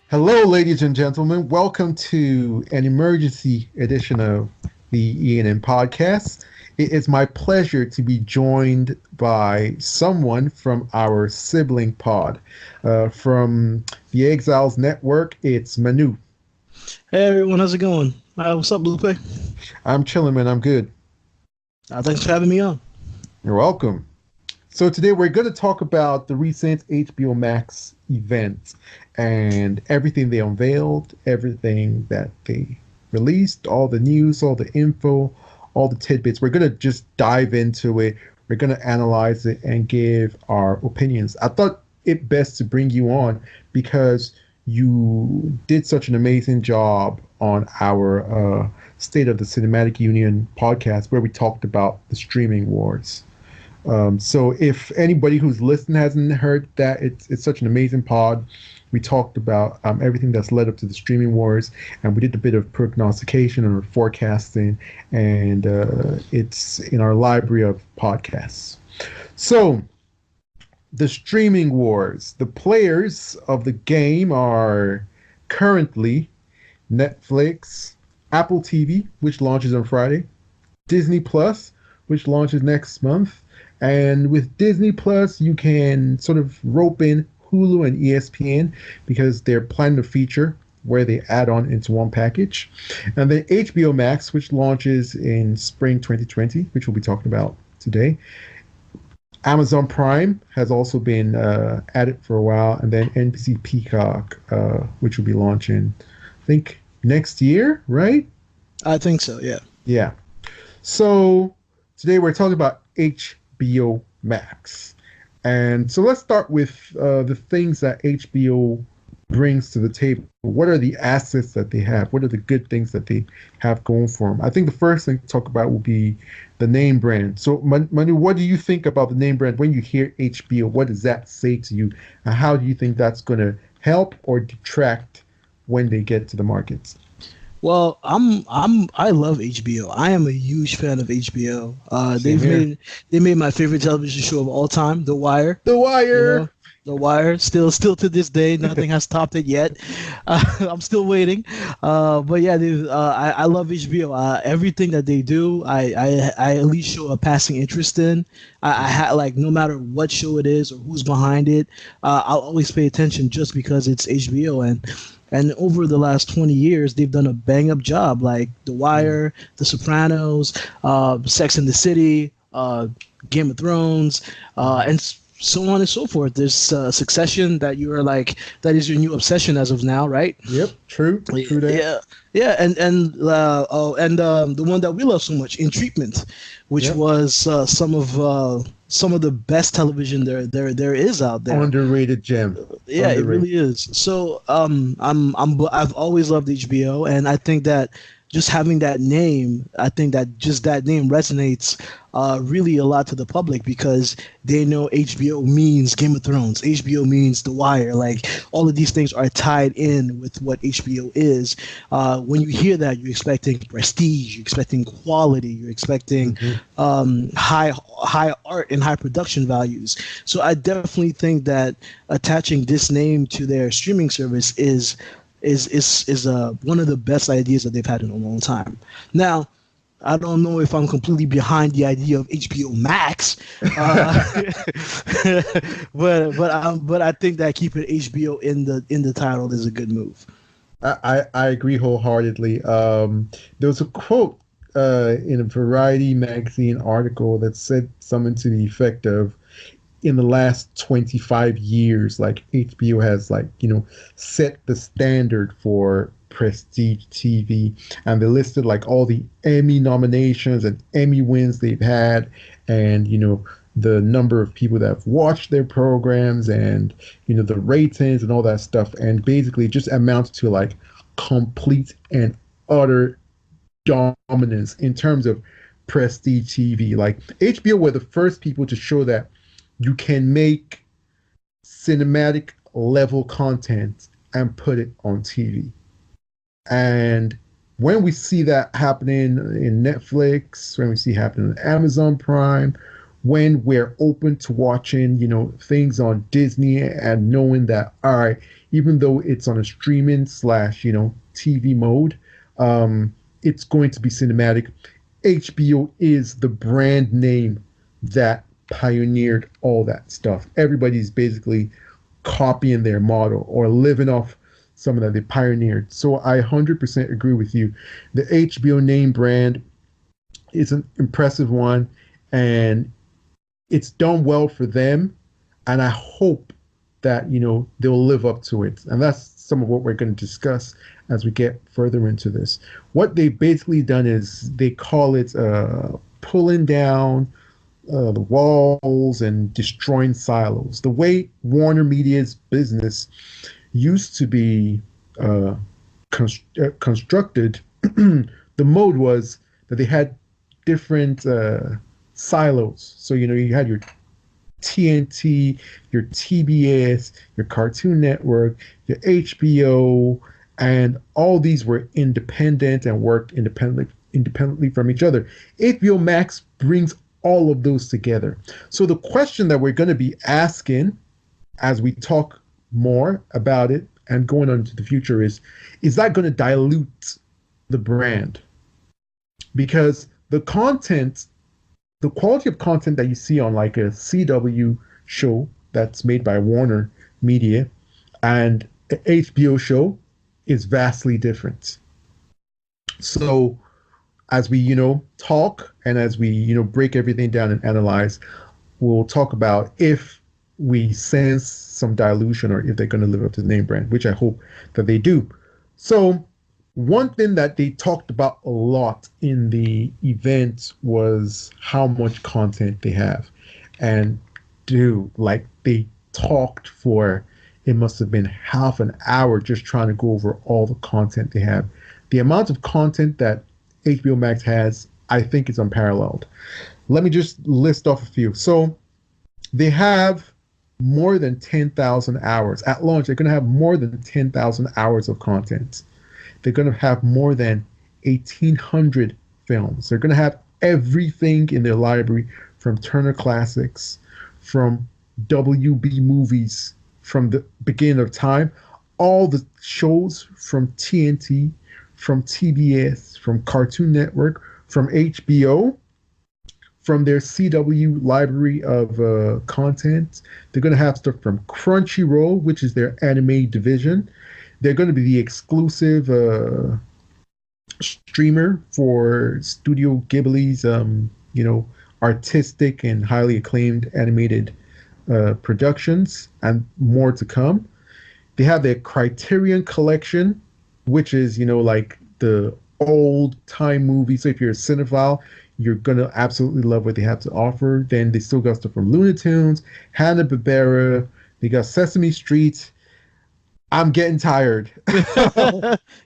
Hello, ladies and gentlemen. Welcome to an emergency edition of the ENN podcast. It is my pleasure to be joined by someone from our sibling pod. From the Exiles Network, it's Manu. Hey everyone, how's it going? What's up, Lupe? I'm chilling, man. I'm good. Thanks for having me on. You're welcome. So today we're going to talk about the recent HBO Max event and everything they unveiled, everything that they released, all the news, all the info, all the tidbits. We're going to just dive into it. We're going to analyze it and give our opinions. I thought it best to bring you on because you did such an amazing job on our State of the Cinematic Union podcast where we talked about the streaming wars. So if anybody who's listening hasn't heard that, it's such an amazing pod. We talked about everything that's led up to the streaming wars, and we did a bit of prognostication or forecasting, and it's in our library of podcasts. So the streaming wars, the players of the game are currently Netflix, Apple TV, which launches on Friday, Disney Plus, which launches next month. And with Disney Plus, you can sort of rope in Hulu and ESPN because they're planning a feature where they add on into one package. And then HBO Max, which launches in spring 2020, which we'll be talking about today. Amazon Prime has also been added for a while. And then NBC Peacock, which will be launching, I think, next year, right? I think so, yeah. Yeah. So today we're talking about HBO Max. And so let's start with the things that HBO brings to the table. What are the assets that they have? What are the good things that they have going for them? I think the first thing to talk about will be the name brand. So, Manu, what do you think about the name brand when you hear HBO? What does that say to you? And how do you think that's going to help or detract when they get to the markets? Well, I love HBO. I am a huge fan of HBO. Same here. They made my favorite television show of all time, The Wire. The You Wire. know, The Wire. Still to this day, nothing has topped it yet. I'm still waiting. But yeah, I love HBO. Everything that they do, I at least show a passing interest in. Like no matter what show it is or who's behind it, I'll always pay attention just because it's HBO and over the last 20 years, they've done a bang up job, like The Wire, The Sopranos, Sex and the City, Game of Thrones, so on and so forth. There's Succession that you are like, that is your new obsession as of now, right? Yep, true that. Yeah, yeah, and the one that we love so much, In Treatment, which Yep. was some of the best television there is out there. Underrated gem. Yeah, it Underrated. really is. So I've always loved HBO, and I think that just having that name, I think that just that name resonates really a lot to the public because they know HBO means Game of Thrones, HBO means The Wire. Like all of these things are tied in with what HBO is. When you hear that, you're expecting prestige, you're expecting quality, you're expecting high art and high production values. So I definitely think that attaching this name to their streaming service is one of the best ideas that they've had in a long time. Now, I don't know if I'm completely behind the idea of HBO Max, but I think that keeping HBO in the title is a good move. I agree wholeheartedly. There was a quote in a Variety magazine article that said something to the effect of, in the last 25 years, like HBO has set the standard for prestige TV, and they listed like all the Emmy nominations and Emmy wins they've had, and the number of people that have watched their programs, and the ratings and all that stuff, and basically it just amounts to like complete and utter dominance in terms of prestige TV. Like HBO were the first people to show that you can make cinematic level content and put it on TV. And when we see that happening in Netflix, when we see it happening in Amazon Prime, when we're open to watching, things on Disney and knowing that, all right, even though it's on a streaming slash, TV mode, it's going to be cinematic. HBO is the brand name that pioneered all that stuff. Everybody's basically copying their model or living off some of that they pioneered. So I 100% agree with you. The HBO name brand is an impressive one, and it's done well for them. And I hope that, they'll live up to it. And that's some of what we're going to discuss as we get further into this. What they've basically done is they call it pulling down the walls and destroying silos. The way WarnerMedia's business used to be constructed, the mode was that they had different silos. So, you had your TNT, your TBS, your Cartoon Network, your HBO, and all these were independent and worked independently from each other. HBO Max brings all of those together. So the question that we're going to be asking as we talk more about it and going on into the future is that going to dilute the brand? Because the content, the quality of content that you see on like a CW show that's made by Warner Media and an HBO show is vastly different. So as we, talk and as we, break everything down and analyze, we'll talk about if we sense some dilution or if they're going to live up to the name brand, which I hope that they do. So one thing that they talked about a lot in the event was how much content they have. And dude, like they talked for, it must have been half an hour just trying to go over all the content they have. The amount of content that HBO Max has, I think, is unparalleled. Let me just list off a few. So they have more than 10,000 hours. At launch, they're going to have more than 10,000 hours of content. They're going to have more than 1,800 films. They're going to have everything in their library from Turner Classics, from WB movies from the beginning of time, all the shows from TNT, from TBS, from Cartoon Network, from HBO, from their CW library of content. They're going to have stuff from Crunchyroll, which is their anime division. They're going to be the exclusive streamer for Studio Ghibli's, artistic and highly acclaimed animated productions, and more to come. They have their Criterion Collection, which is, like the old time movies. So if you're a cinephile, you're going to absolutely love what they have to offer. Then they still got stuff from Looney Tunes, Hanna-Barbera. They got Sesame Street. I'm getting tired. You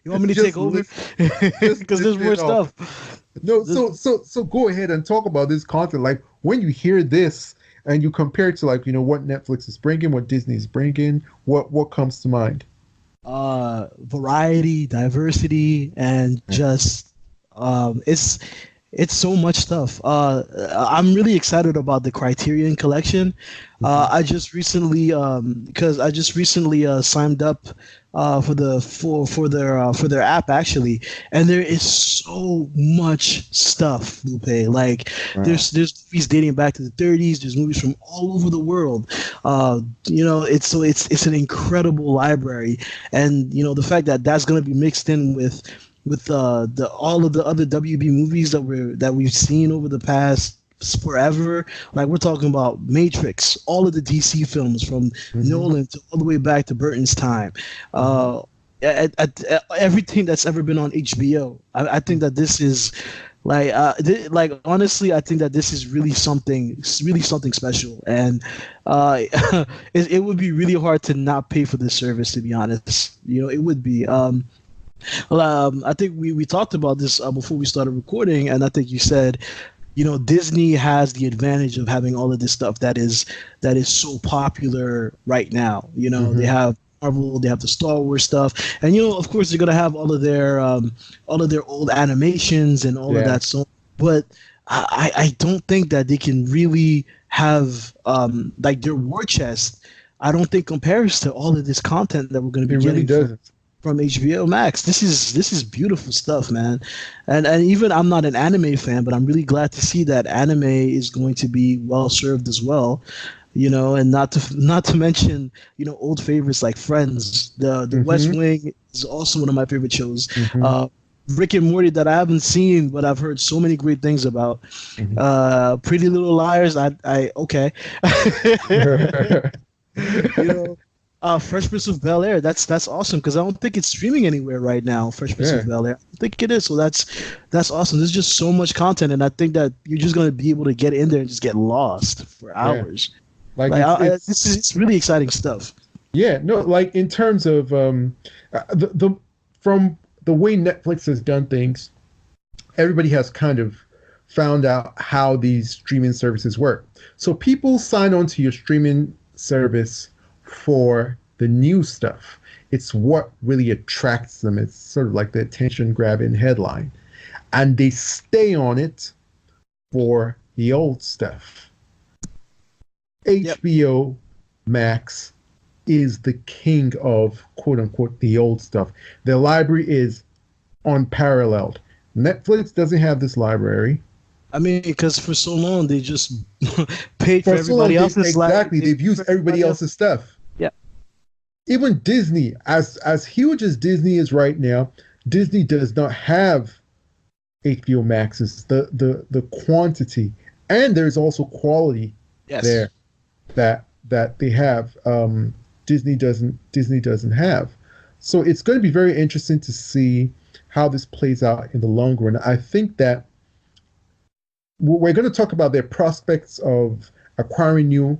want me to take over? Because there's more stuff. No, so go ahead and talk about this content. Like when you hear this and you compare it to what Netflix is bringing, what Disney is bringing, what comes to mind? Variety, diversity, and just it's so much stuff. I'm really excited about the Criterion Collection. I just recently signed up for their app actually, and there is so much stuff, Lupe. Like there's movies dating back to the 30s. There's movies from all over the world. It's an incredible library, and the fact that that's going to be mixed in with all of the other WB movies that we've seen over the past forever. Like we're talking about Matrix, all of the DC films from Nolan to all the way back to Burton's time. Everything that's ever been on HBO. I think that this is honestly, I think that this is really something special, and it would be really hard to not pay for this service, to be honest. It would be. I think we talked about this before we started recording, and I think you said, Disney has the advantage of having all of this stuff that is so popular right now. They have Marvel, they have the Star Wars stuff, and of course they're gonna have all of their old animations and all of that. So, but I don't think that they can really have like their war chest. I don't think compares to all of this content that we're going to It be really getting doesn't. from HBO Max. This is beautiful stuff, man. And even I'm not an anime fan, but I'm really glad to see that anime is going to be well served as well. And not to mention, old favorites like Friends. The West Mm-hmm. Wing is also one of my favorite shows. Mm-hmm. Uh, Rick and Morty that I haven't seen, but I've heard so many great things about. Pretty Little Liars. I okay. Mm-hmm. you know, Fresh Prince of Bel Air. That's awesome because I don't think it's streaming anywhere right now. Fresh Prince Yeah. of Bel Air. I don't think it is. So that's awesome. There's just so much content, and I think that you're just gonna be able to get in there and just get lost for Yeah. hours. Like Like it's this is it's really exciting stuff. yeah, no, like in terms of the from the way Netflix has done things, everybody has kind of found out how these streaming services work. So people sign on to your streaming service for the new stuff. It's what really attracts them. It's sort of like the attention grabbing headline. And they stay on it for the old stuff. Yep. HBO Max is the king of quote unquote the old stuff. Their library is unparalleled. Netflix doesn't have this library. I mean, because for so long they just paid for For so long, everybody else's exactly, they've used for everybody everybody else. else's stuff. Yeah. Even Disney, as huge as Disney is right now, Disney does not have HBO Max's the quantity, and there's also quality Yes. there that they have. Disney doesn't have. So it's going to be very interesting to see how this plays out in the long run. I think that we're going to talk about their prospects of acquiring new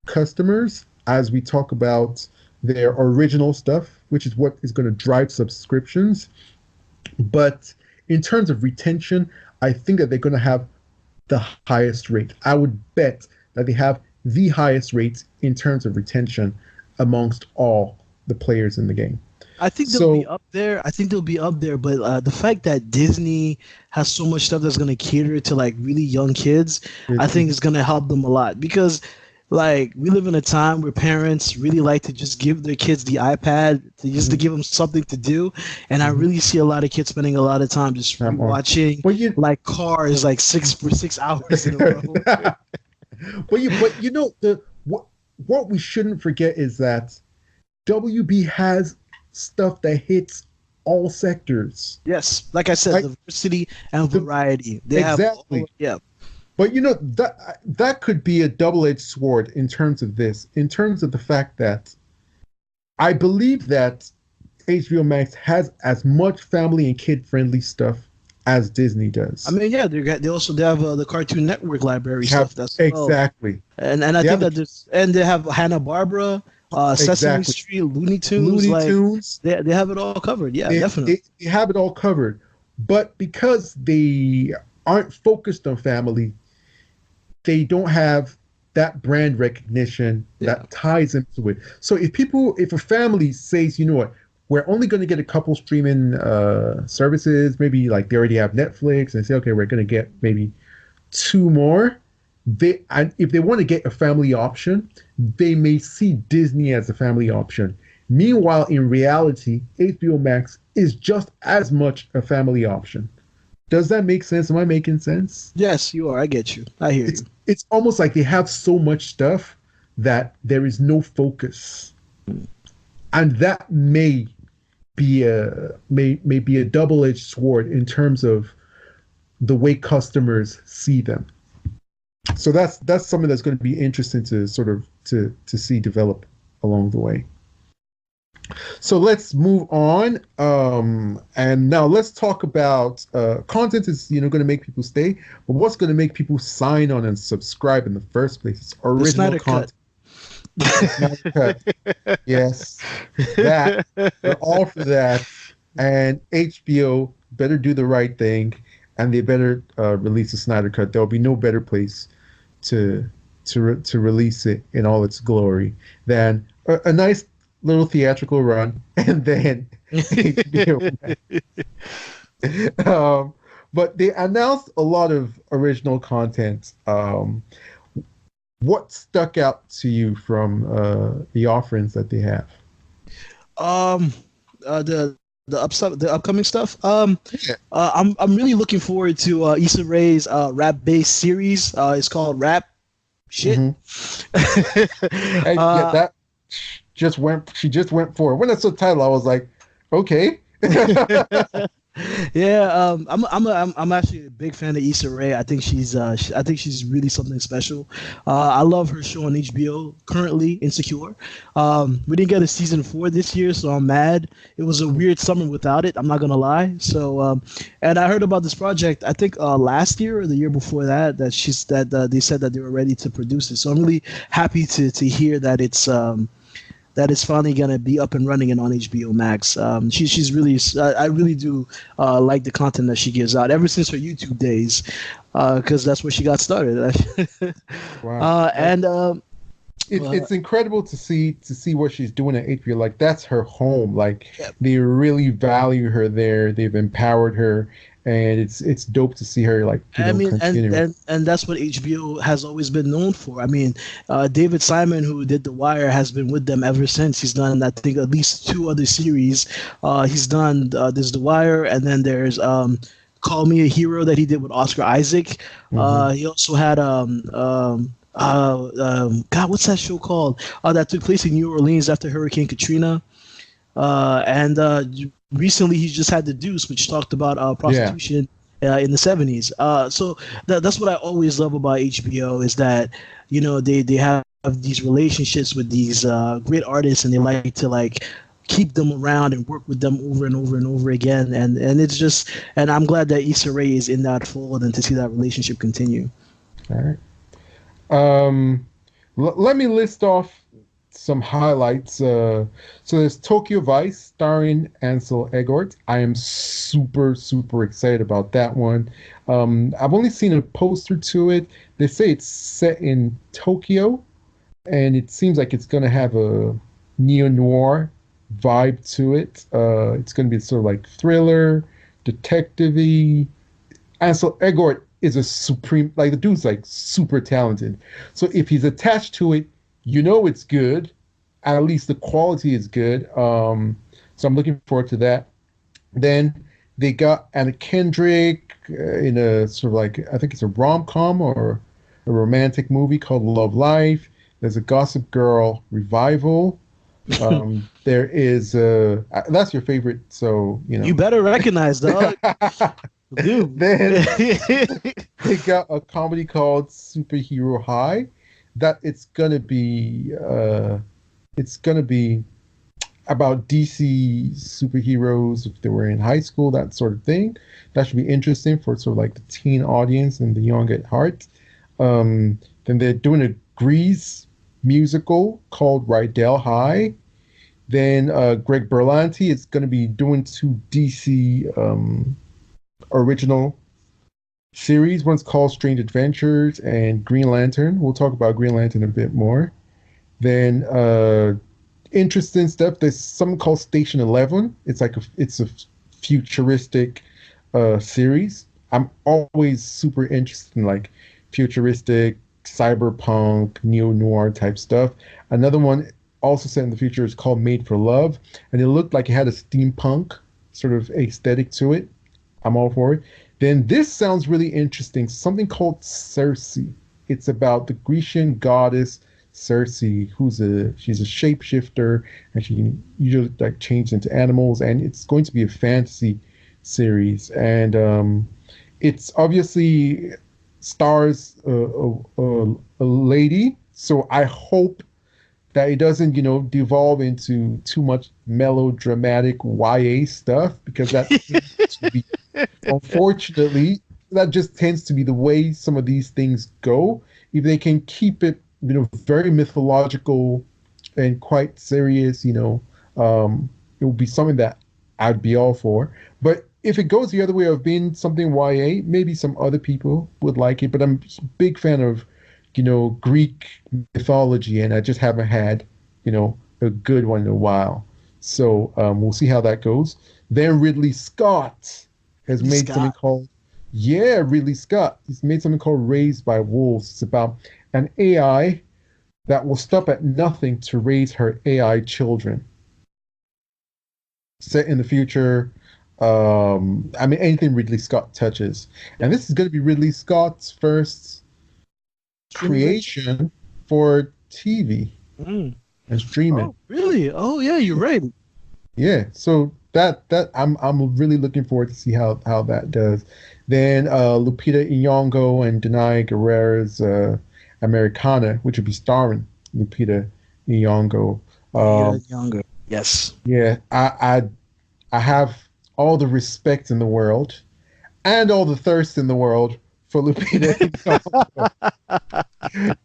customers as we talk about their original stuff, which is what is going to drive subscriptions. But in terms of retention, I think that they're going to have the highest rate. I would bet that they have the highest rate in terms of retention amongst all the players in the game. I think they'll be So, up there. I think they'll be up there, but the fact that Disney has so much stuff that's gonna cater to like really young kids, I think is gonna help them a lot because, like, we live in a time where parents really like to just give their kids the iPad to give them something to do, and I really see a lot of kids spending a lot of time just watching but you, like Cars like 6 hours in a row. but the what we shouldn't forget is that WB has stuff that hits all sectors. Yes, like I said, Like diversity and variety. They exactly. have yeah. But that could be a double-edged sword in terms of this, in terms of the fact that I believe that HBO Max has as much family and kid-friendly stuff as Disney does. I mean, yeah, they have the Cartoon Network library stuff. That's exactly, and I think that they have Hanna Barbera, Sesame exactly. Street, Looney Tunes. Looney Tunes. They have it all covered. Yeah, They, definitely. they have it all covered, but because they aren't focused on family, they don't have that brand recognition that ties into it. So if a family says, you know what, we're only going to get a couple streaming services, maybe like they already have Netflix, and say, okay, we're going to get maybe two more. And if they want to get a family option, they may see Disney as a family option. Meanwhile, in reality, HBO Max is just as much a family option. Does that make sense? Am I making sense? Yes, you are. I get you. I hear you. It's almost like they have so much stuff that there is no focus, and that may be a double-edged sword in terms of the way customers see them. So that's something that's going to be interesting to sort of to see develop along the way. So let's move on, and now let's talk about content is going to make people stay, but what's going to make people sign on and subscribe in the first place? It's original content. Snyder Cut. Yes, that we're all for that, and HBO better do the right thing, and they better release the Snyder Cut. There'll be no better place to release it in all its glory than a nice little theatrical run, and then HBO. But they announced a lot of original content. What stuck out to you from the offerings that they have? Um, the upcoming stuff. Yeah. I'm really looking forward to Issa Rae's rap based series. It's called Rap Shit. Hmm. And yeah, uh, that just went. She just went for it. When I saw the title, I was like, okay. Yeah, I'm actually a big fan of Issa Rae. I think she's really something special. I love her show on HBO currently, Insecure. We didn't get a season 4 this year, so I'm mad. It was a weird summer without it. I'm not gonna lie. So, and I heard about this project. I think last year or the year before that they said that they were ready to produce it. So I'm really happy to hear that it's finally gonna be up and running and on HBO Max. She's really I really do like the content that she gives out ever since her YouTube days, because that's where she got started. Wow. And It's incredible to see what she's doing at HBO. Like that's her home. Like yeah, they really value her there. They've empowered her, and it's dope to see her like I mean, continue. and that's what HBO has always been known for. I mean, David Simon, who did The Wire, has been with them ever since. He's done, I think, at least 2 other series. He's done there's The Wire, and then there's Call Me a Hero that he did with Oscar Isaac. Hmm. He also had God, what's that show called? That took place in New Orleans after Hurricane Katrina. And recently, he just had The Deuce, which talked about Yeah. prostitution in the 70s. So that's what I always love about HBO is that they have these relationships with these great artists, and they like to keep them around and work with them over and over and over again. And it's just, and I'm glad that Issa Rae is in that fold and to see that relationship continue. All right. Um, Let me list off some highlights. So there's Tokyo Vice starring Ansel Eghort. I am super excited about that one. I've only seen a poster to it. They say it's set in Tokyo, and it seems like it's going to have a neo noir vibe to it. It's going to be sort of like thriller, detective-y. Ansel Eghort is a supreme, like the dude's like super talented. So if he's attached to it, you know it's good. At least the quality is good. So I'm looking forward to that. Then they got Anna Kendrick in a sort of like I think it's a rom com or a romantic movie called Love Life. There's a Gossip Girl revival. There is that's your favorite, so you You know. better recognize, dog. Dude. Then they got a comedy called Superhero High. That it's gonna be about DC superheroes if they were in high school, that sort of thing. That should be interesting for sort of like the teen audience and the young at heart. Then they're doing a Grease musical called Rydell High. Then Greg Berlanti is going to be doing 2 DC original series. One's called Strange Adventures and Green Lantern. We'll talk about Green Lantern a bit more. Then interesting stuff. There's something called Station 11. It's a futuristic series. I'm always super interested in like futuristic, cyberpunk, neo noir type stuff. Another one also set in the future is called Made for Love, and it looked like it had a steampunk sort of aesthetic to it. I'm all for it. Then this sounds really interesting. Something called Circe. It's about the Grecian goddess Circe, she's a shapeshifter, and she can usually like change into animals. And it's going to be a fantasy series, and it's obviously stars a lady. So I hope that it doesn't, devolve into too much melodramatic YA stuff because that tends to be, unfortunately, that just tends to be the way some of these things go. If they can keep it, very mythological and quite serious, it would be something that I'd be all for. But if it goes the other way of being something YA, maybe some other people would like it. But I'm a big fan of, Greek mythology, and I just haven't had, a good one in a while. So we'll see how that goes. Then Ridley Scott has made something Scott. called Yeah, Ridley Scott. He's made something called Raised by Wolves. It's about an AI that will stop at nothing to raise her AI children. Set in the future. I mean, anything Ridley Scott touches. And this is going to be Ridley Scott's first Streaming venture. creation for TV Mm. and streaming. Oh, really? Oh, yeah, you're right. Yeah, so that I'm really looking forward to see how that does. Then Lupita Nyong'o and Denai Guerrera's Americana, which would be starring Lupita Nyong'o. Lupita Um, Nyong'o. Yes. yeah, I have all the respect in the world and all the thirst in the world for Lupita Nyong'o.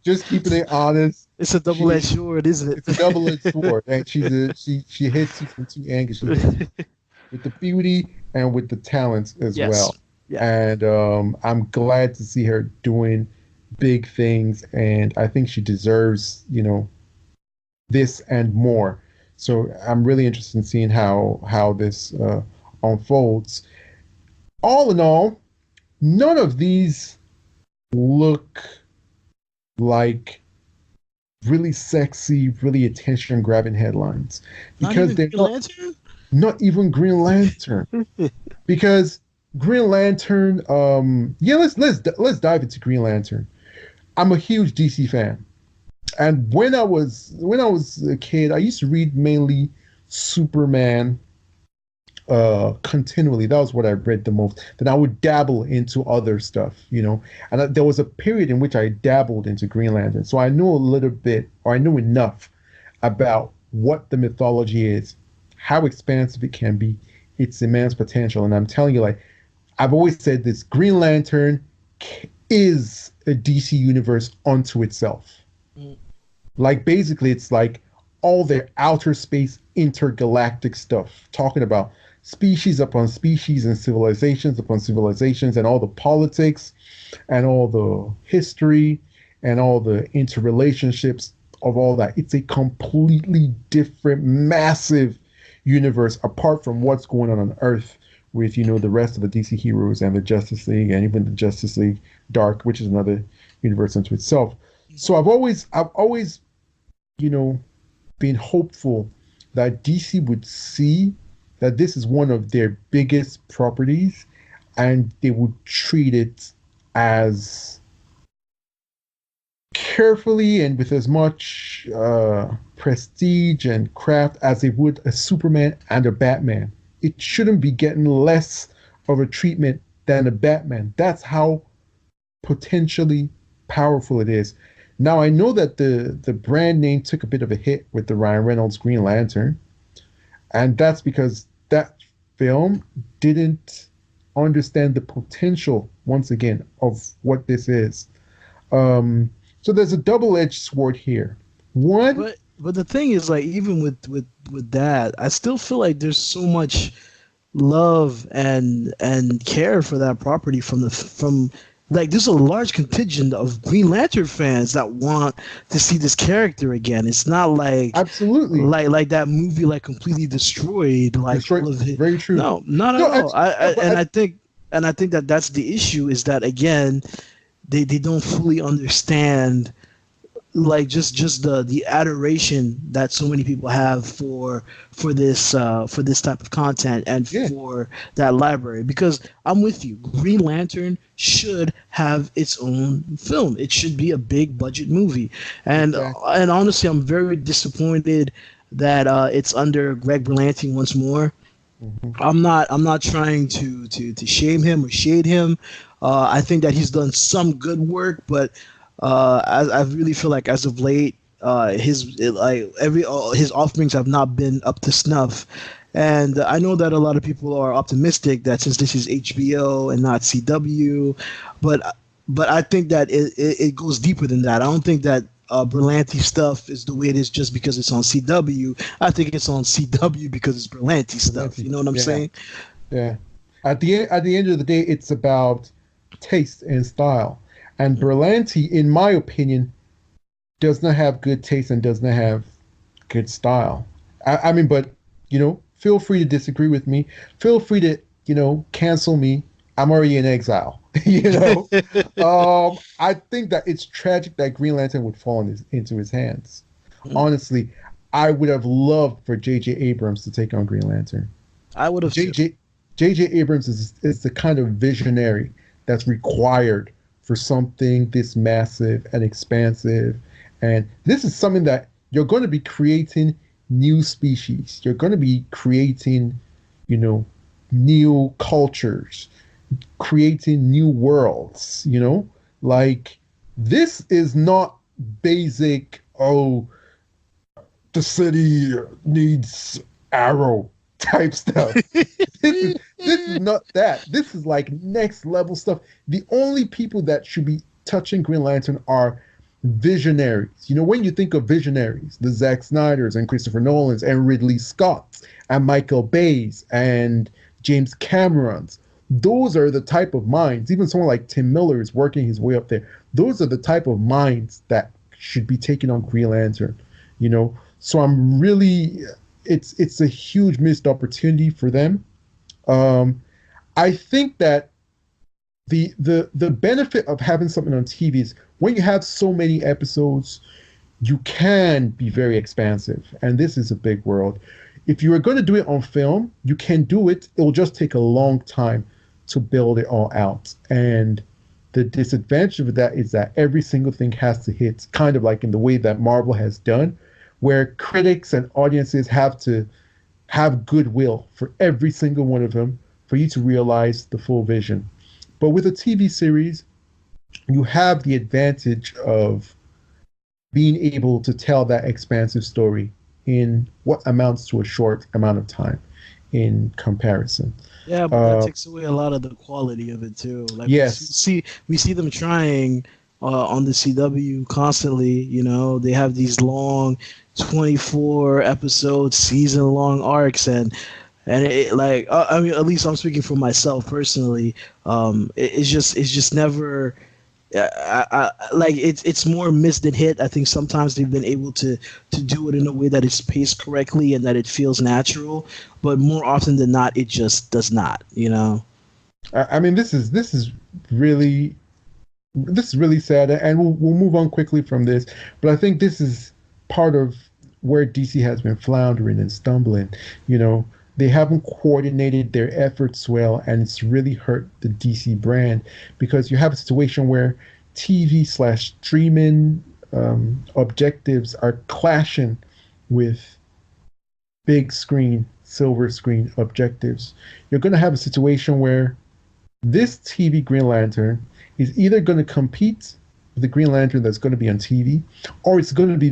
Just keeping it honest. It's a She double-edged sword, isn't It's a double-edged sword, and she hits you from two angles. She hits it? with the beauty and with the talents as Yes. well. Yeah. And I'm glad to see her doing big things, and I think she deserves, this and more. So I'm really interested in seeing how this unfolds. All in all, none of these look like really sexy, really attention-grabbing headlines Not because even they're Green not Lantern? not even Green Lantern. Because Green Lantern, yeah, let's dive into Green Lantern. I'm a huge DC fan, and when I was a kid, I used to read mainly Superman continually. That was what I read the most. Then I would dabble into other stuff. And there was a period in which I dabbled into Green Lantern, so I knew a little bit, or I knew enough about what the mythology is, how expansive it can be, its immense potential. And I'm telling you, like I've always said, this Green Lantern is a DC universe unto itself. Mm. Like basically, it's like all their outer space intergalactic stuff, talking about species upon species and civilizations upon civilizations and all the politics and all the history and all the interrelationships of all that. It's a completely different, massive universe apart from what's going on Earth with the rest of the DC heroes and the Justice League and even the Justice League Dark, which is another universe unto itself. So I've always you know been hopeful that DC would see that this is one of their biggest properties and they would treat it as carefully and with as much prestige and craft as they would a Superman and a Batman. It shouldn't be getting less of a treatment than a Batman. That's how potentially powerful it is. Now I know that the brand name took a bit of a hit with the Ryan Reynolds Green Lantern, and that's because that film didn't understand the potential once again of what this is. So there's a double-edged sword here. One, But the thing is, like, even with that, I still feel like there's so much love and care for that property from like there's a large contingent of Green Lantern fans that want to see this character again. It's not like absolutely like that movie like completely destroyed like destroy. all of it. Very true. No, not at No, all. no, but And I think that that's the issue is that again they don't fully understand like just the adoration that so many people have for this type of content and yeah, for that library because I'm with you. Green Lantern should have its own film. It should be a big budget movie, exactly. and honestly I'm very disappointed that it's under Greg Berlanti once more. Mhm. I'm not trying to shame him or shade him. I think that he's done some good work, but I really feel like as of late, his offerings have not been up to snuff. And I know that a lot of people are optimistic that since this is HBO and not CW, but but I think that it goes deeper than that. I don't think that Berlanti stuff is the way it is just because it's on CW. I think it's on CW because it's Berlanti stuff. Plenty. You know what I'm Yeah, saying? yeah. At the end of the day, it's about taste and style. And Berlanti, in my opinion, does not have good taste and does not have good style. I mean, but feel free to disagree with me. Feel free to cancel me I'm already in exile. I think that it's tragic that Green Lantern would fall into his hands. Honestly, I would have loved for J.J. Abrams to take on Green Lantern. I would have too. J.J. Abrams is the kind of visionary that's required for something this massive and expansive. And this is something that you're going to be creating new species. You're going to be creating, new cultures, creating new worlds, Like, this is not basic, oh, the city needs Arrow type stuff. This is not that. This is like next level stuff. The only people that should be touching Green Lantern are visionaries. When you think of visionaries, the Zack Snyders and Christopher Nolans and Ridley Scotts and Michael Bay's and James Cameron's, those are the type of minds. Even someone like Tim Miller is working his way up there. Those are the type of minds that should be taking on Green Lantern. So I'm really, it's a huge missed opportunity for them. I think that the benefit of having something on TV is when you have so many episodes, you can be very expansive, and this is a big world. If you are going to do it on film, you can do it. It will just take a long time to build it all out. And the disadvantage of that is that every single thing has to hit, kind of like in the way that Marvel has done, where critics and audiences have to have goodwill for every single one of them for you to realize the full vision. But with a TV series, you have the advantage of being able to tell that expansive story in what amounts to a short amount of time in comparison. Yeah, but that takes away a lot of the quality of it too. Like, yes, we see them trying on the CW constantly. They have these long 24 episode season long arcs, and I mean, at least I'm speaking for myself personally. It's just never. It's more missed than hit. I think sometimes they've been able to do it in a way that is paced correctly and that it feels natural, but more often than not, it just does not. I mean, this is really sad, and we'll move on quickly from this. But I think this is part of where DC has been floundering and stumbling. They haven't coordinated their efforts well, and it's really hurt the DC brand, because you have a situation where TV/streaming objectives are clashing with big screen, silver screen objectives. You're going to have a situation where this TV Green Lantern is either going to compete with the Green Lantern that's going to be on TV, or it's going to be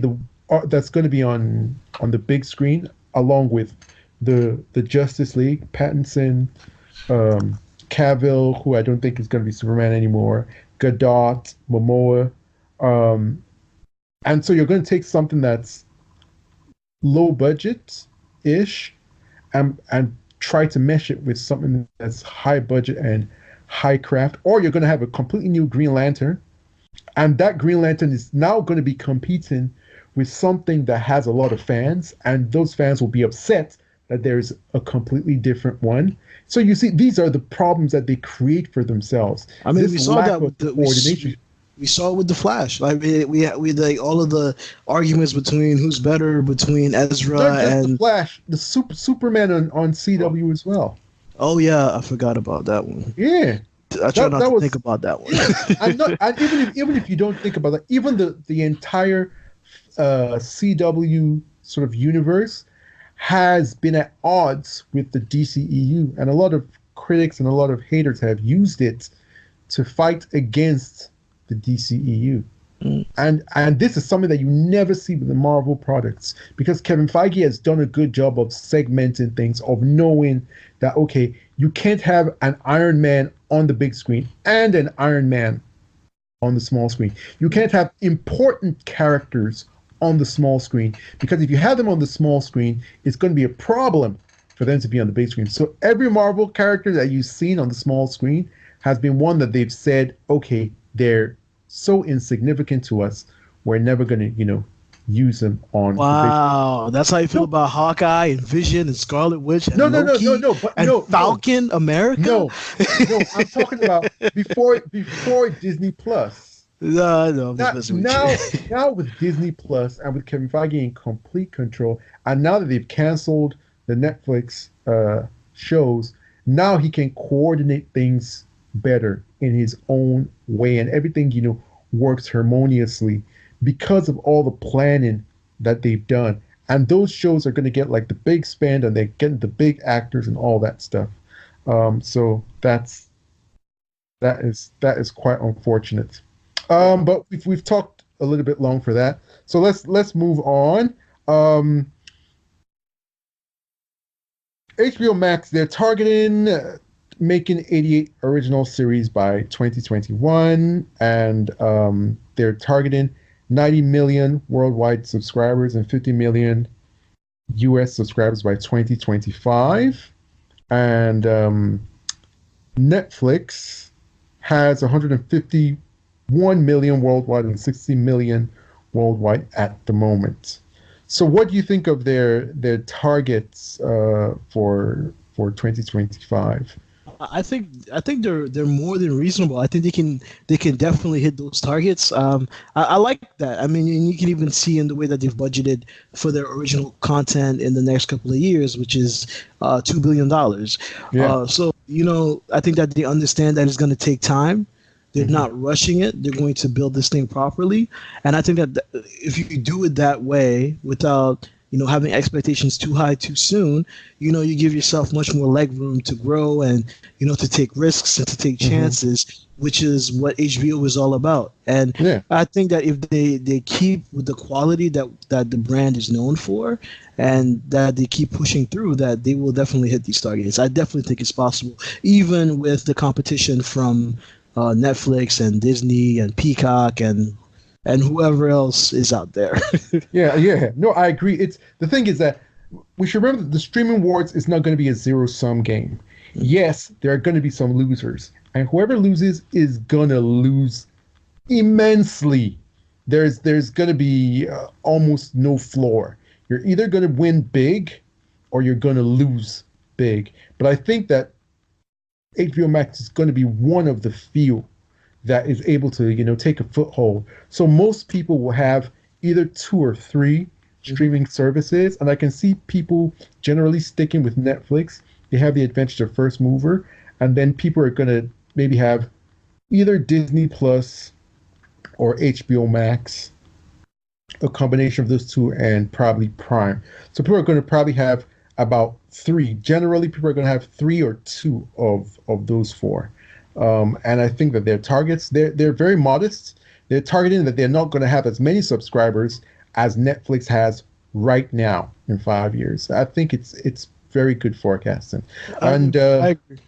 that's going to be on the big screen along with the Justice League, Pattinson, Cavill, who I don't think is going to be Superman anymore, Gadot, Momoa, and so you're going to take something that's low budget ish, and try to mesh it with something that's high budget and high craft, or you're going to have a completely new Green Lantern, and that Green Lantern is now going to be competing with something that has a lot of fans, and those fans will be upset that there's a completely different one. So you see, these are the problems that they create for themselves. I mean, we saw that with the coordination. We saw it with the Flash. Like we like all of the arguments between who's better between Ezra and the Flash, the Superman on CW as well. Oh yeah, I forgot about that one. Yeah, I try not to think about that one. Even if you don't think about that, even the entire CW sort of universe has been at odds with the DCEU, and a lot of critics and a lot of haters have used it to fight against the DCEU. And this is something that you never see with the Marvel products, because Kevin Feige has done a good job of segmenting things, of knowing that, okay, you can't have an Iron Man on the big screen and an Iron Man on the small screen. You can't have important characters on the small screen, because if you have them on the small screen, it's going to be a problem for them to be on the big screen. So every Marvel character that you've seen on the small screen has been one that they've said, okay, they're so insignificant to us, we're never going to, use them on. Wow, that's how you feel No, about Hawkeye and Vision and Scarlet Witch and Loki but and no, Falcon America? no, no. I'm talking about before Disney Plus. No, no, I'm just Not messing with now, you. now with Disney Plus and with Kevin Feige in complete control, and now that they've canceled the Netflix shows, now he can coordinate things better in his own way, and everything works harmoniously because of all the planning that they've done. And those shows are going to get like the big spend, and they're getting the big actors and all that stuff. So that is quite unfortunate. But we've talked a little bit long for that. So let's move on. HBO Max, they're targeting making 88 original series by 2021, and they're targeting 90 million worldwide subscribers and 50 million US subscribers by 2025. And Netflix has 151 million worldwide and 60 million worldwide at the moment. So, what do you think of their targets for 2025? I think they're more than reasonable. I think they can definitely hit those targets. I like that. I mean, and you can even see in the way that they've budgeted for their original content in the next couple of years, which is $2 billion. Yeah. So I think that they understand that it's going to take time. They're not rushing it. They're going to build this thing properly, and I think that if you do it that way without having expectations too high too soon, you give yourself much more leg room to grow and to take risks and to take chances, which is what HBO is all about. And Yeah. I think that if they keep with the quality that the brand is known for, and that they keep pushing through, that they will definitely hit these targets. I definitely think it's possible, even with the competition from Netflix and Disney and Peacock and whoever else is out there. Yeah. No, I agree. It's the thing is that we should remember that the streaming wars is not going to be a zero-sum game. Yes, there are going to be some losers, and whoever loses is going to lose immensely. There's going to be almost no floor. You're either going to win big or you're going to lose big. But I think that HBO Max is going to be one of the few that is able to, take a foothold. So most people will have either 2 or 3 streaming services, and I can see people generally sticking with Netflix. They have the advantage of first mover, and then people are going to maybe have either Disney Plus or HBO Max, a combination of those two, and probably Prime. So people are going to probably have about 3. Generally, people are going to have 3 or 2 of those 4. And I think that their targets, they're very modest. They're targeting that they're not going to have as many subscribers as Netflix has right now in 5 years. I think it's very good forecasting. And I agree.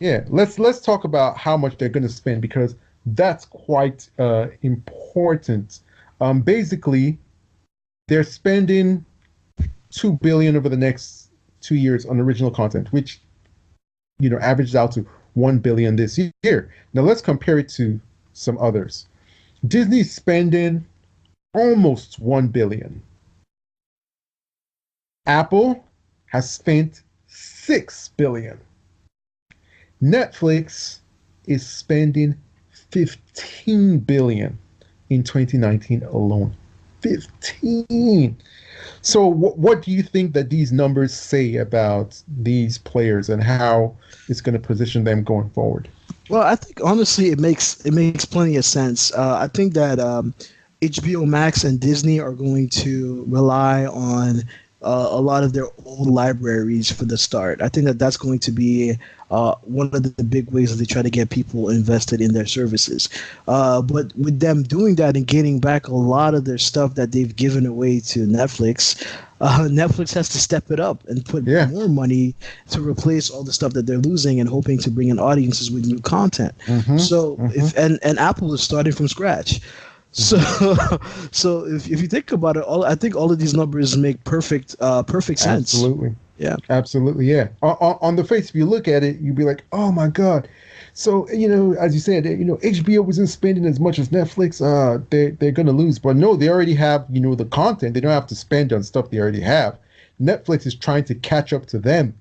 yeah, let's talk about how much they're going to spend, because that's quite important. Basically, they're spending $2 billion over the next 2 years on original content, which averages out to $1 billion this year. Now let's compare it to some others. Disney's spending almost $1 billion. Apple has spent $6 billion. Netflix is spending $15 billion in 2019 alone. 15. So what do you think that these numbers say about these players and how it's going to position them going forward? Well, I think honestly it makes plenty of sense. I think that HBO Max and Disney are going to rely on a lot of their old libraries for the start. I think that that's going to be one of the big ways that they try to get people invested in their services. But with them doing that and getting back a lot of their stuff that they've given away to Netflix, Netflix has to step it up and put more money to replace all the stuff that they're losing and hoping to bring in audiences with new content. If Apple is starting from scratch. So if you think about it, I think all of these numbers make perfect sense. Absolutely. Yeah. Absolutely, yeah. On the face, if you look at it, you'd be like, "Oh my God!" So as you said, HBO wasn't spending as much as Netflix. They're gonna lose, but no, they already have the content. They don't have to spend on stuff they already have. Netflix is trying to catch up to them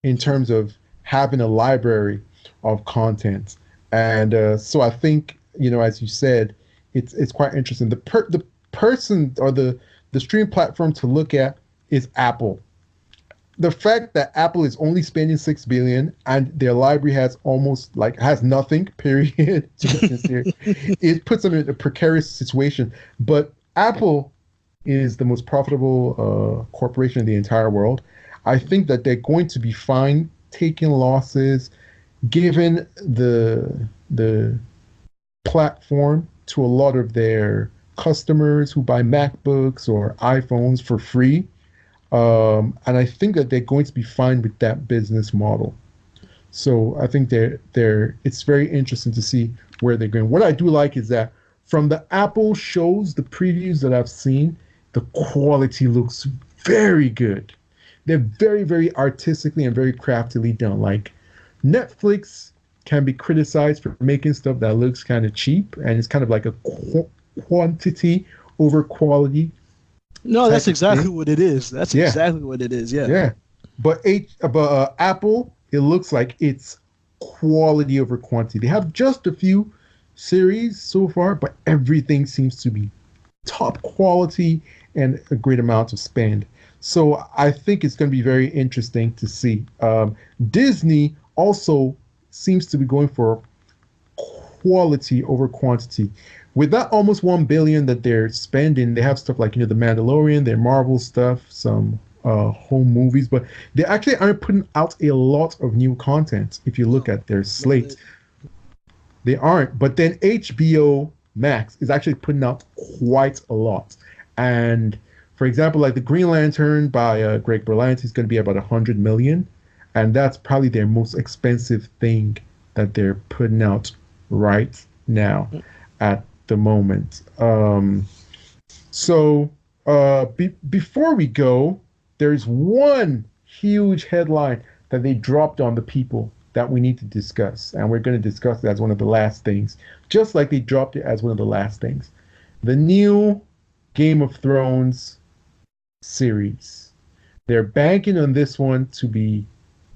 in terms of having a library of content, and so I think as you said, it's quite interesting. The person or the stream platform to look at is Apple. The fact that Apple is only spending 6 billion and their library has almost like has nothing, period, to be sincere, it puts them in a precarious situation. But Apple is the most profitable corporation in the entire world. I think that they're going to be fine taking losses, given the platform to a lot of their customers who buy MacBooks or iPhones for free. And I think that they're going to be fine with that business model. So I think they're it's very interesting to see where they're going. What I do like is that from the Apple shows, the previews that I've seen, the quality looks very good. They're very, very artistically and very craftily done. Like Netflix can be criticized for making stuff that looks kind of cheap and it's kind of like a quantity over quality No, type that's of exactly thing. what it is. That's Yeah, exactly what it is. Yeah. yeah. But Apple, it looks like it's quality over quantity. They have just a few series so far, but everything seems to be top quality and a great amount of spend. So I think it's going to be very interesting to see. Disney also seems to be going for quality over quantity. With that almost 1 billion that they're spending, they have stuff like the Mandalorian, their Marvel stuff, some home movies, but they actually aren't putting out a lot of new content. If you look No, at their no, slate, they aren't. But then HBO Max is actually putting out quite a lot. And for example, like the Green Lantern by Greg Berlanti is going to be about 100 million, and that's probably their most expensive thing that they're putting out right now at the moment. Before we go, there's one huge headline that they dropped on the people that we need to discuss, and we're going to discuss it as one of the last things, just like they dropped it as one of the last things. The new Game of Thrones series. They're banking on this one to be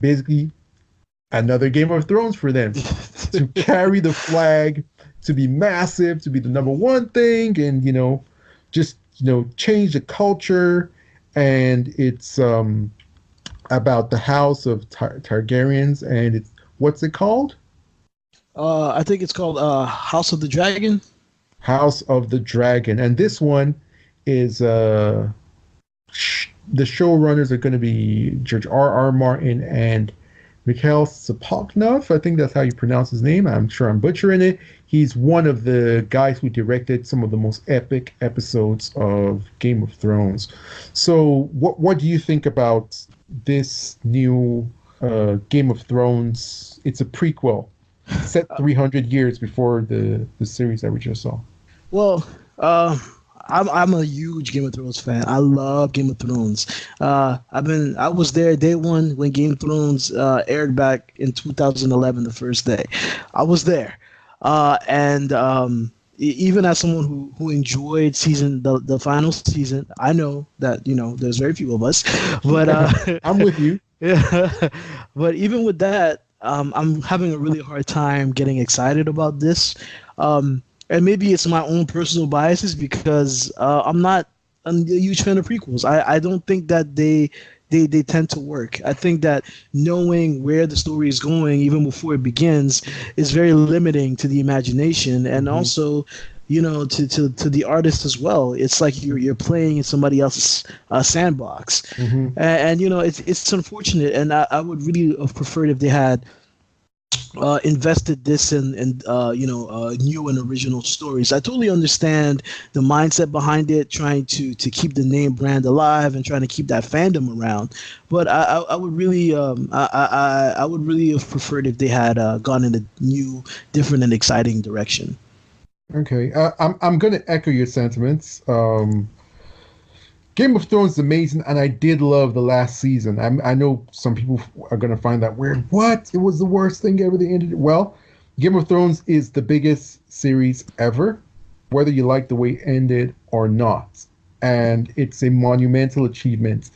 basically another Game of Thrones for them, to carry the flag, to be massive, to be the number one thing, and just change the culture. And it's about the House of Targaryens, and it's what's it called? I think it's called House of the Dragon. House of the Dragon, and this one is the showrunners are going to be George R. Martin and Mikhail Sapochnoff. I think that's how you pronounce his name. I'm sure I'm butchering it. He's one of the guys who directed some of the most epic episodes of Game of Thrones. So, what do you think about this new Game of Thrones? It's a prequel, set 300 years before the series that we just saw. Well, I'm a huge Game of Thrones fan. I love Game of Thrones. I was there day one when Game of Thrones aired back in 2011, the first day. I was there, and even as someone who enjoyed the final season, I know that there's very few of us, but I'm with you. yeah, but even with that, I'm having a really hard time getting excited about this. And maybe it's my own personal biases because I'm a huge fan of prequels. I don't think that they tend to work. I think that knowing where the story is going even before it begins is very limiting to the imagination and also to the artist as well. It's like you're playing in somebody else's sandbox, and it's unfortunate. And I would really have preferred if they had invested this in new and original stories. I totally understand the mindset behind it, trying to keep the name brand alive and trying to keep that fandom around. But I would really I would really have preferred if they had gone in a new, different, and exciting direction. Okay, I'm going to echo your sentiments. Game of Thrones is amazing, and I did love the last season. I know some people are going to find that weird. What? It was the worst thing ever. They ended it. Well, Game of Thrones is the biggest series ever, whether you like the way it ended or not. And it's a monumental achievement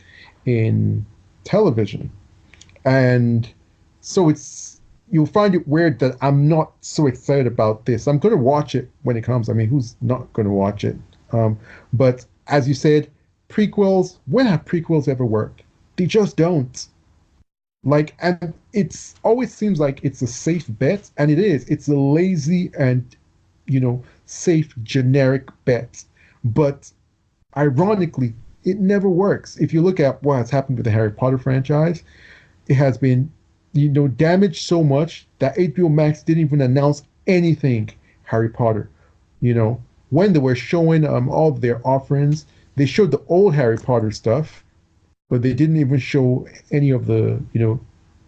in television. And so you'll find it weird that I'm not so excited about this. I'm going to watch it when it comes. I mean, who's not going to watch it? But as you said, prequels, when have prequels ever worked? They just don't. Like, and it's always seems like it's a safe bet, and it is. It's a lazy and, safe generic bet. But ironically, it never works. If you look at what has happened with the Harry Potter franchise, it has been, damaged so much that HBO Max didn't even announce anything Harry Potter. When they were showing all of their offerings, they showed the old Harry Potter stuff, but they didn't even show any of the,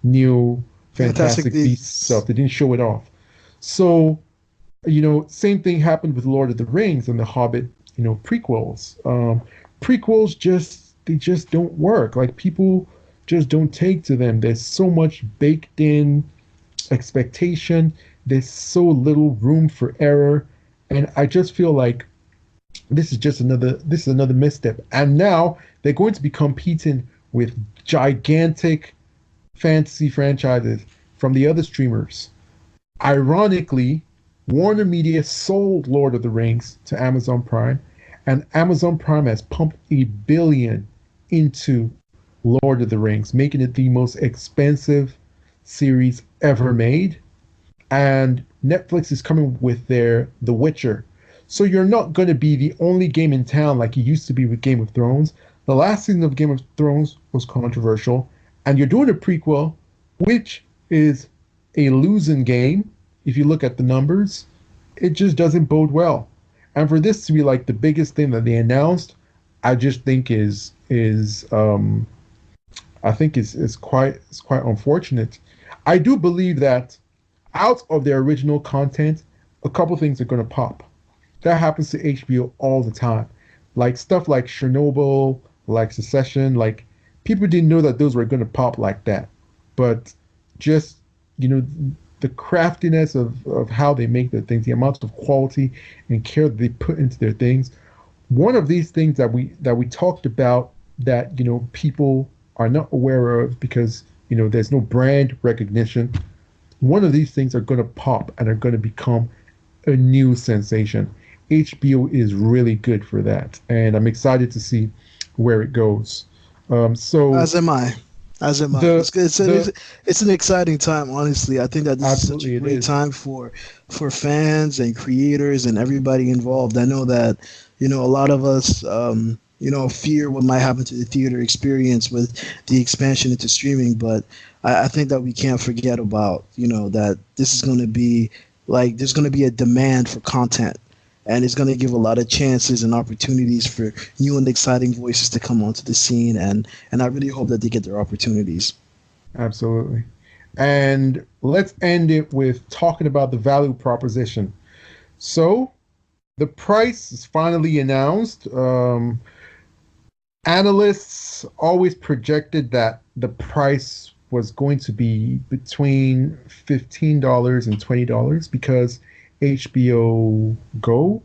new Fantastic Beasts stuff. They didn't show it off. So, same thing happened with Lord of the Rings and the Hobbit, prequels. Prequels they just don't work. Like, people just don't take to them. There's so much baked in expectation. There's so little room for error. And I just feel like this is another misstep. And now they're going to be competing with gigantic fantasy franchises from the other streamers. Ironically, WarnerMedia sold Lord of the Rings to Amazon Prime, and Amazon Prime has pumped $1 billion into Lord of the Rings, making it the most expensive series ever made. And Netflix is coming with their The Witcher. So you're not going to be the only game in town like you used to be with Game of Thrones. The last season of Game of Thrones was controversial, and you're doing a prequel, which is a losing game. If you look at the numbers, it just doesn't bode well. And for this to be like the biggest thing that they announced, I just think is quite unfortunate. I do believe that out of their original content, a couple things are going to pop. That happens to HBO all the time. Like stuff like Chernobyl, like Succession, like people didn't know that those were going to pop like that. But just, the craftiness of how they make their things, the amount of quality and care that they put into their things. One of these things that we talked about that, people are not aware of because, there's no brand recognition. One of these things are going to pop and are going to become a new sensation. HBO is really good for that, and I'm excited to see where it goes. So as am I. As am I. It's an exciting time, honestly. I think that this is such a great time for fans and creators and everybody involved. I know that, a lot of us, fear what might happen to the theater experience with the expansion into streaming, but I think that we can't forget about, that this is going to be like, there's going to be a demand for content, and it's going to give a lot of chances and opportunities for new and exciting voices to come onto the scene, and I really hope that they get their opportunities. Absolutely. And let's end it with talking about the value proposition. So the price is finally announced. Analysts always projected that the price was going to be between $15 and $20 because HBO Go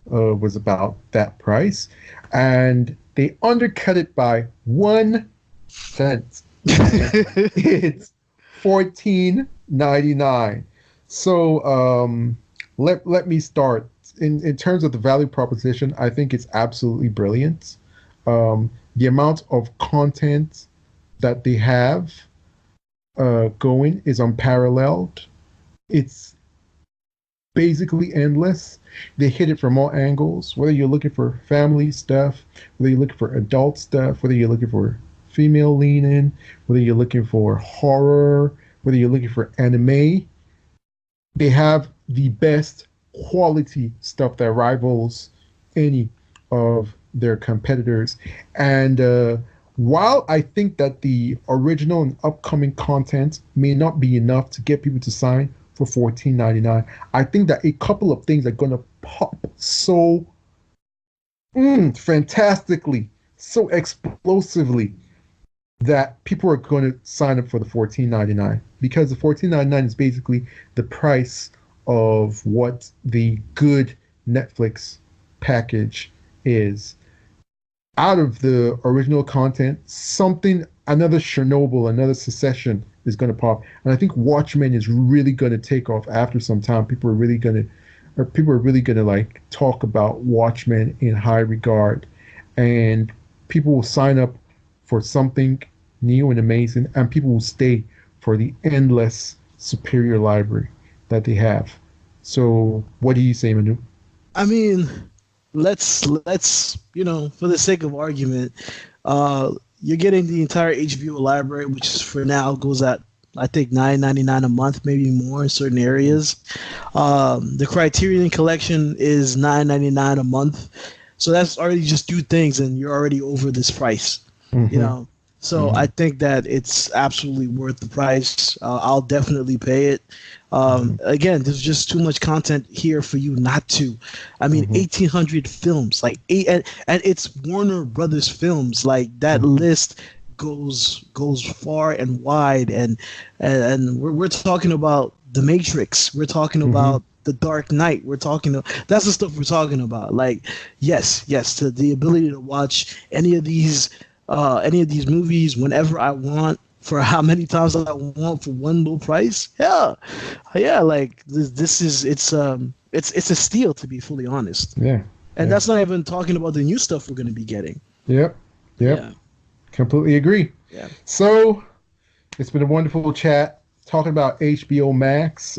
was about that price, and they undercut it by 1 cent. It's $14.99. So let me start. In terms of the value proposition, I think it's absolutely brilliant. The amount of content that they have going is unparalleled. It's basically endless. They hit it from all angles, whether you're looking for family stuff, whether you're looking for adult stuff, whether you're looking for female lean in, whether you're looking for horror, whether you're looking for anime. They have the best quality stuff that rivals any of their competitors. And while I think that the original and upcoming content may not be enough to get people to sign for $14.99, I think that a couple of things are going to pop so fantastically so explosively that people are going to sign up for the $14.99 because the $14.99 is basically the price of what the good Netflix package is. Out of the original content, something, another Chernobyl, another Secession is going to pop, and I think Watchmen is really going to take off after some time. People are really going to like talk about Watchmen in high regard, and people will sign up for something new and amazing, and people will stay for the endless superior library that they have. So, what do you say, Manu? I mean, let's for the sake of argument, you're getting the entire HBO library, which is for now goes at I think $9.99 a month, maybe more in certain areas. The Criterion collection is $9.99 a month, so that's already just two things, and you're already over this price. You Mm-hmm. know, so I Mm-hmm. think that it's absolutely worth the price. I'll definitely pay it. Mm-hmm. Again, there's just too much content here for you not to. I mean, Mm-hmm. 1,800 films, like and it's Warner Brothers films. Like that Mm-hmm. list goes far and wide, and we're talking about The Matrix. We're talking Mm-hmm. about The Dark Knight. That's the stuff we're talking about. Like, yes, to the ability to watch any of these movies whenever I want for how many times I want for one low price. Yeah. Like this is it's a steal, to be fully honest. Yeah. And Yeah. that's not even talking about the new stuff we're going to be getting. Yep. Yep. Yeah, Completely agree. yeah. So, it's been a wonderful chat talking about HBO Max.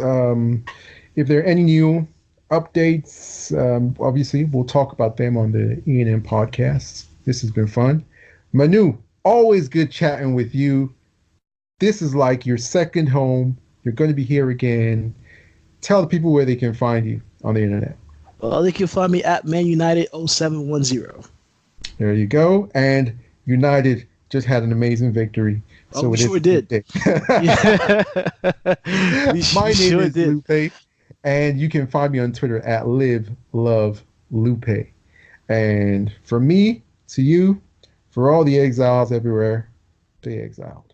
If there are any new updates, obviously we'll talk about them on the ENN podcast. This has been fun. Manu, always good chatting with you. This is like your second home. You're going to be here again. Tell the people where they can find you on the internet. Well, they can find me at Man United 0710. There you go. And United just had an amazing victory. Oh, So we it is sure a good did. day. Yeah, My we name sure is did. Lupe, and you can find me on Twitter at Live Love Lupe. And from me to you, for all the exiles everywhere, stay exiled.